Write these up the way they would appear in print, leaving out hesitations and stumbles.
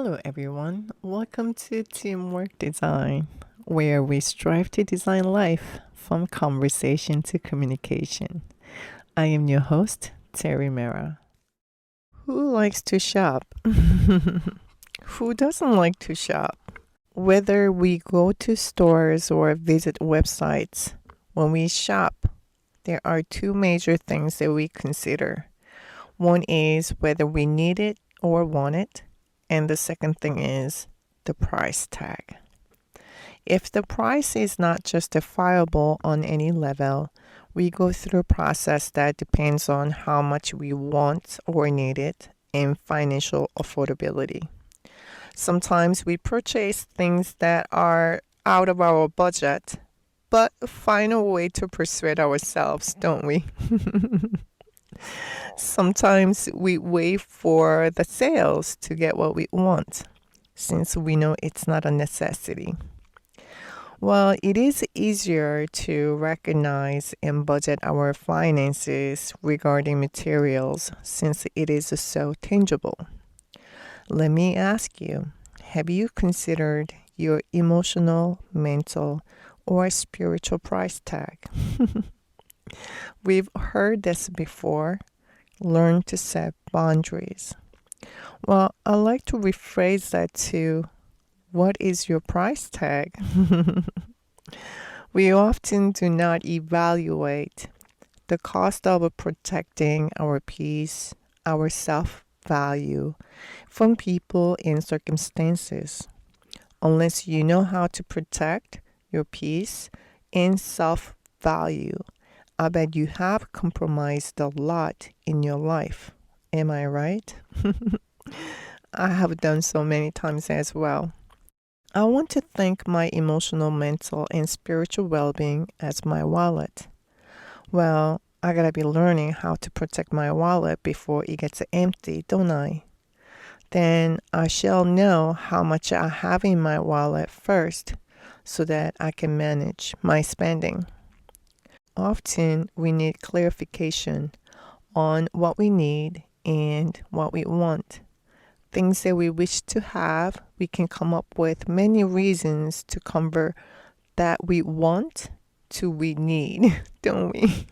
Hello, everyone. Welcome to Teamwork Design, where we strive to design life from conversation to communication. I am your host, Terry Mera. Who likes to shop? Who doesn't like to shop? Whether we go to stores or visit websites, when we shop, there are two major things that we consider. One is whether we need it or want it, and the second thing is the price tag. If the price is not justifiable on any level, we go through a process that depends on how much we want or need it and financial affordability. Sometimes we purchase things that are out of our budget, but find a way to persuade ourselves, don't we? Sometimes we wait for the sales to get what we want, since we know it's not a necessity. Well, it is easier to recognize and budget our finances regarding materials since it is so tangible. Let me ask you, have you considered your emotional, mental, or spiritual price tag? We've heard this before. Learn to set boundaries. Well, I like to rephrase that to what is your price tag? We often do not evaluate the cost of protecting our peace, our self value from people and circumstances. Unless you know how to protect your peace and self value, I bet you have compromised a lot in your life. Am I right? I have done so many times as well. I want to thank my emotional, mental, and spiritual well being as my wallet. Well, I gotta be learning how to protect my wallet before it gets empty, don't I? Then I shall know how much I have in my wallet first so that I can manage my spending. Often we need clarification on what we need and what we want. Things that we wish to have, we can come up with many reasons to convert that we want to we need, don't we?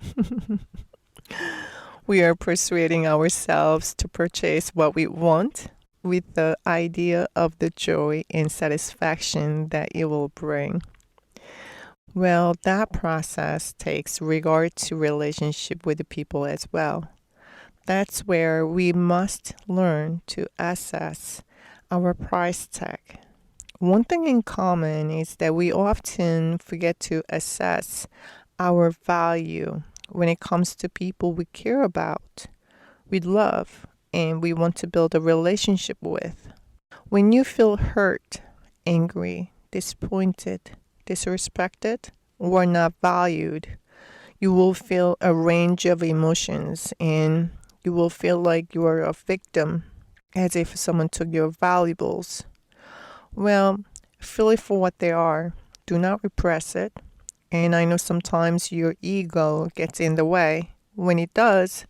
We are persuading ourselves to purchase what we want with the idea of the joy and satisfaction that it will bring. Well, that process takes regard to relationship with the people as well. That's where we must learn to assess our price tag. One thing in common is that we often forget to assess our value when it comes to people we care about, we love, and we want to build a relationship with. When you feel hurt, angry, disappointed, disrespected, or not valued, you will feel a range of emotions and you will feel like you are a victim, as if someone took your valuables. Well, feel it for what they are. Do not repress it. And I know sometimes your ego gets in the way. When it does,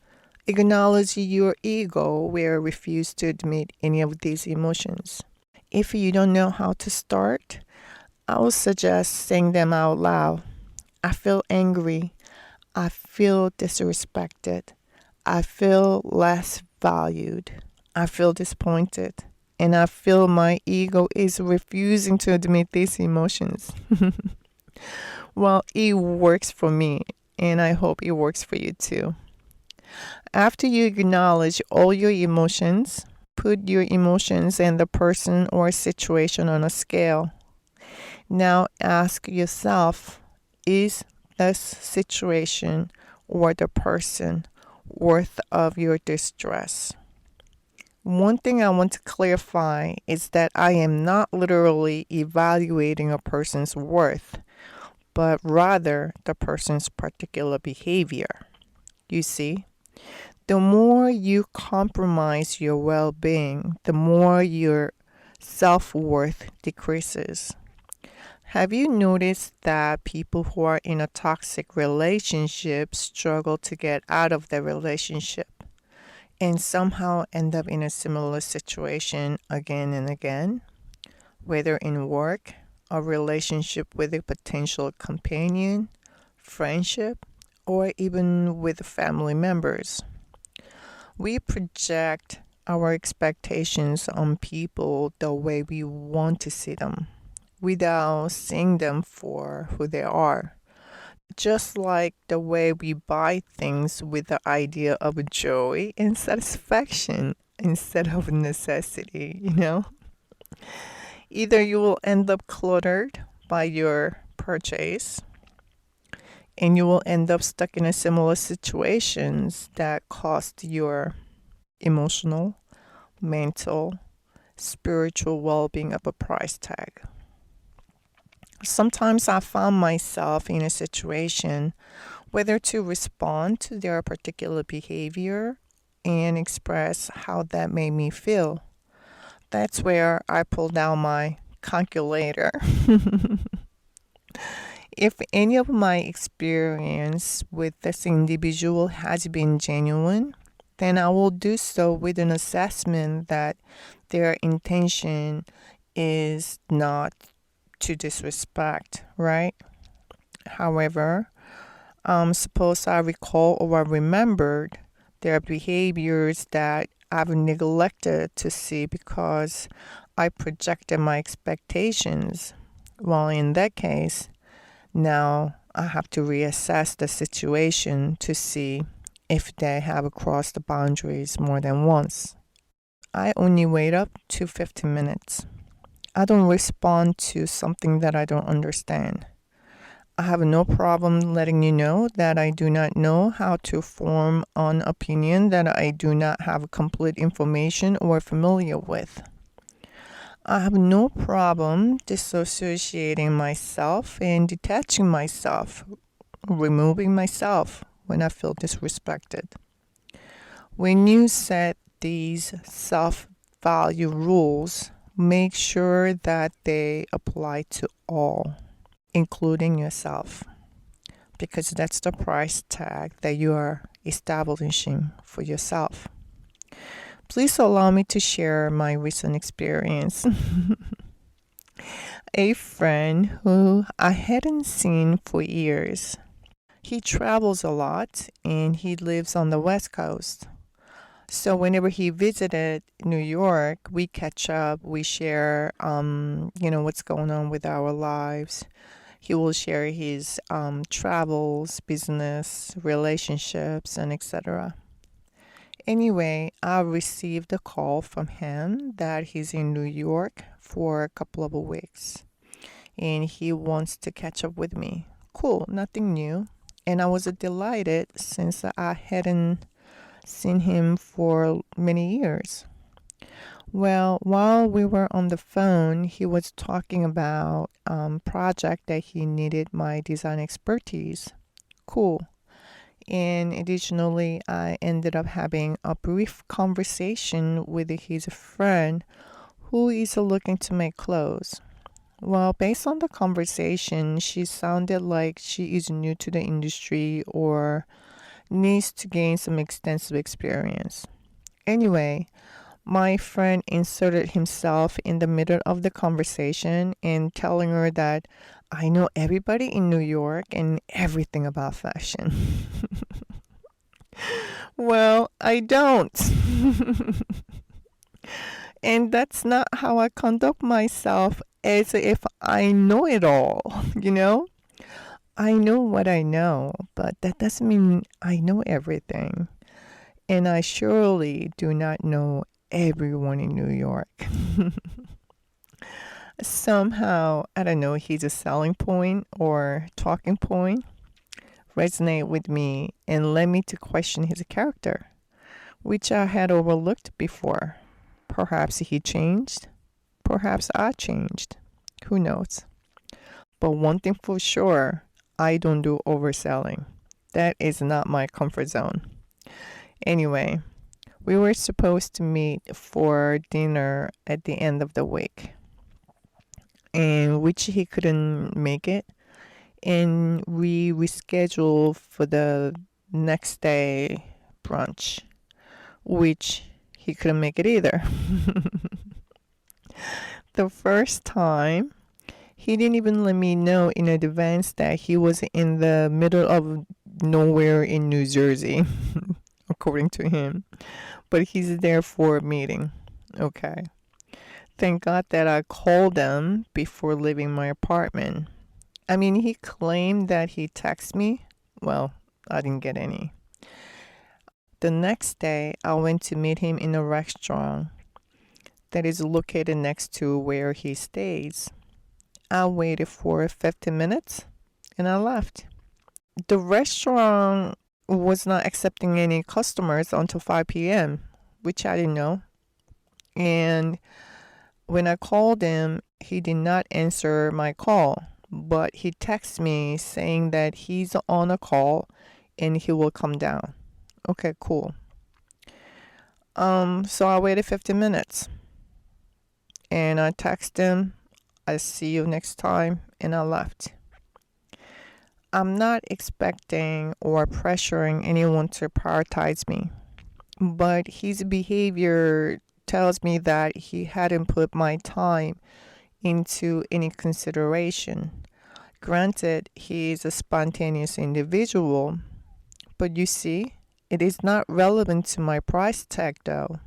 acknowledge your ego where refuse to admit any of these emotions. If you don't know how to start, I would suggest saying them out loud. I feel angry. I feel disrespected. I feel less valued. I feel disappointed. And I feel my ego is refusing to admit these emotions. Well, it works for me, and I hope it works for you too. After you acknowledge all your emotions, put your emotions and the person or situation on a scale. Now ask yourself, is this situation or the person worth of your distress? One thing I want to clarify is that I am not literally evaluating a person's worth, but rather the person's particular behavior. You see, the more you compromise your well being, the more your self worth decreases. Have you noticed that people who are in a toxic relationship struggle to get out of the relationship? and somehow end up in a similar situation again and again, whether in work, a relationship with a potential companion, friendship, or even with family members. We project our expectations on people the way we want to see them without seeing them for who they are. Just like the way we buy things with the idea of joy and satisfaction instead of necessity, you know? Either you will end up cluttered by your purchase and you will end up stuck in a similar situations that cost your emotional, mental, spiritual well-being of a price tag. Sometimes I found myself in a situation whether to respond to their particular behavior and express how that made me feel. That's where I pulled out my calculator. If any of my experience with this individual has been genuine, then I will do so with an assessment that their intention is not to disrespect, right? However, suppose I recall or I remembered their behaviors that I've neglected to see because I projected my expectations. Well, in that case, now I have to reassess the situation to see if they have crossed the boundaries more than once. I only wait up to 15 minutes. I don't respond to something that I don't understand. I have no problem letting you know that I do not know how to form an opinion that I do not have complete information or familiar with. I have no problem dissociating myself and detaching myself, removing myself when I feel disrespected. When you set these self value rules, make sure that they apply to all, including yourself, because that's the price tag that you are establishing for yourself. Please allow me to share my recent experience. A friend who I hadn't seen for years. He travels a lot and he lives on the West Coast. So whenever he visited New York, we catch up, we share, what's going on with our lives. He will share his travels, business, relationships, and etc. Anyway, I received a call from him that he's in New York for a couple of weeks and he wants to catch up with me. Cool, nothing new. And I was delighted since I hadn't seen him for many years. Well, while we were on the phone, he was talking about project that he needed my design expertise. Cool. And additionally, I ended up having a brief conversation with his friend who is looking to make clothes. Well, based on the conversation, she sounded like she is new to the industry or needs to gain some extensive experience. Anyway, my friend inserted himself in the middle of the conversation and telling her that I know everybody in New York and everything about fashion. Well, I don't. And that's not how I conduct myself as if I know it all, you know? I know what I know, but that doesn't mean I know everything. And I surely do not know everyone in New York. Somehow, I don't know, he's a selling point or talking point resonate with me and led me to question his character, which I had overlooked before. Perhaps he changed. Perhaps I changed. Who knows? But one thing for sure, I don't do overselling. That is not my comfort zone. Anyway, we were supposed to meet for dinner at the end of the week, and which he couldn't make it, and we rescheduled for the next day brunch. which he couldn't make it either. The first time, he didn't even let me know in advance that he was in the middle of nowhere in New Jersey, according to him. But he's there for a meeting. Okay. Thank God that I called him before leaving my apartment. I mean, he claimed that he texted me. Well, I didn't get any. The next day, I went to meet him in a restaurant that is located next to where he stays. I waited for 15 minutes and I left. The restaurant was not accepting any customers until 5 p.m., which I didn't know. And when I called him, he did not answer my call, but he texted me saying that he's on a call and he will come down. Okay, cool. So I waited 15 minutes and I texted him, I see you next time, and I left. I'm not expecting or pressuring anyone to prioritize me, but his behavior tells me that he hadn't put my time into any consideration. Granted, he is a spontaneous individual, but you see, it is not relevant to my price tag though.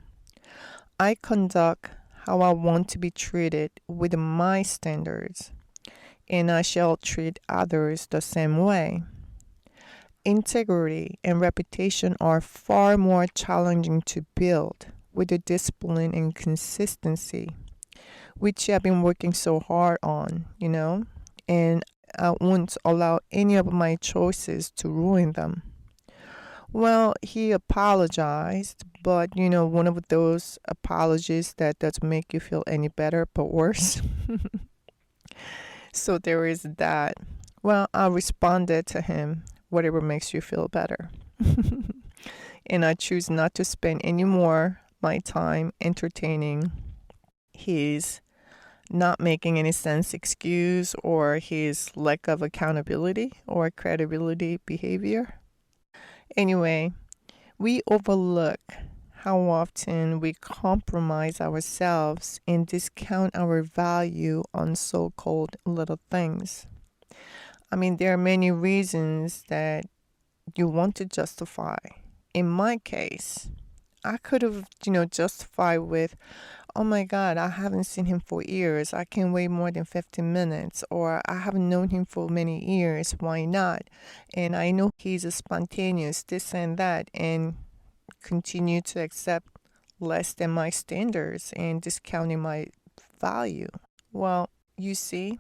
I conduct how I want to be treated with my standards, and I shall treat others the same way. Integrity and reputation are far more challenging to build with the discipline and consistency, which I've been working so hard on, and I won't allow any of my choices to ruin them. Well, he apologized, but one of those apologies that doesn't make you feel any better but worse. So there is that. Well, I responded to him, whatever makes you feel better. And I choose not to spend any more my time entertaining his not making any sense excuse or his lack of accountability or credibility behavior. Anyway, we overlook how often we compromise ourselves and discount our value on so called little things. I mean, there are many reasons that you want to justify. In my case, I could have, justified with, oh my God, I haven't seen him for years. I can't wait more than 15 minutes. Or I haven't known him for many years. Why not? And I know he's a spontaneous, this and that, and continue to accept less than my standards and discounting my value. Well, you see,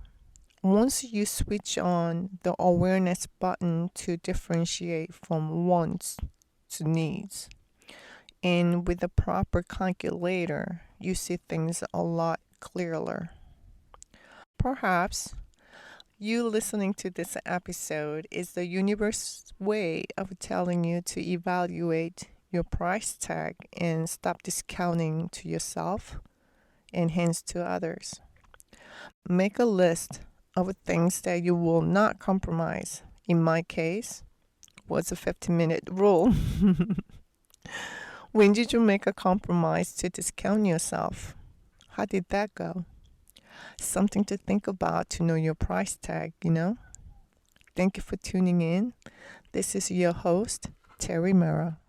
once you switch on the awareness button to differentiate from wants to needs, and with the proper calculator, you see things a lot clearer. Perhaps you listening to this episode is the universe's way of telling you to evaluate your price tag and stop discounting to yourself and hence to others. Make a list of things that you will not compromise. In my case, was a 15-minute rule. When did you make a compromise to discount yourself? How did that go? Something to think about to know your price tag. Thank you for tuning in. This is your host, Terry Mera.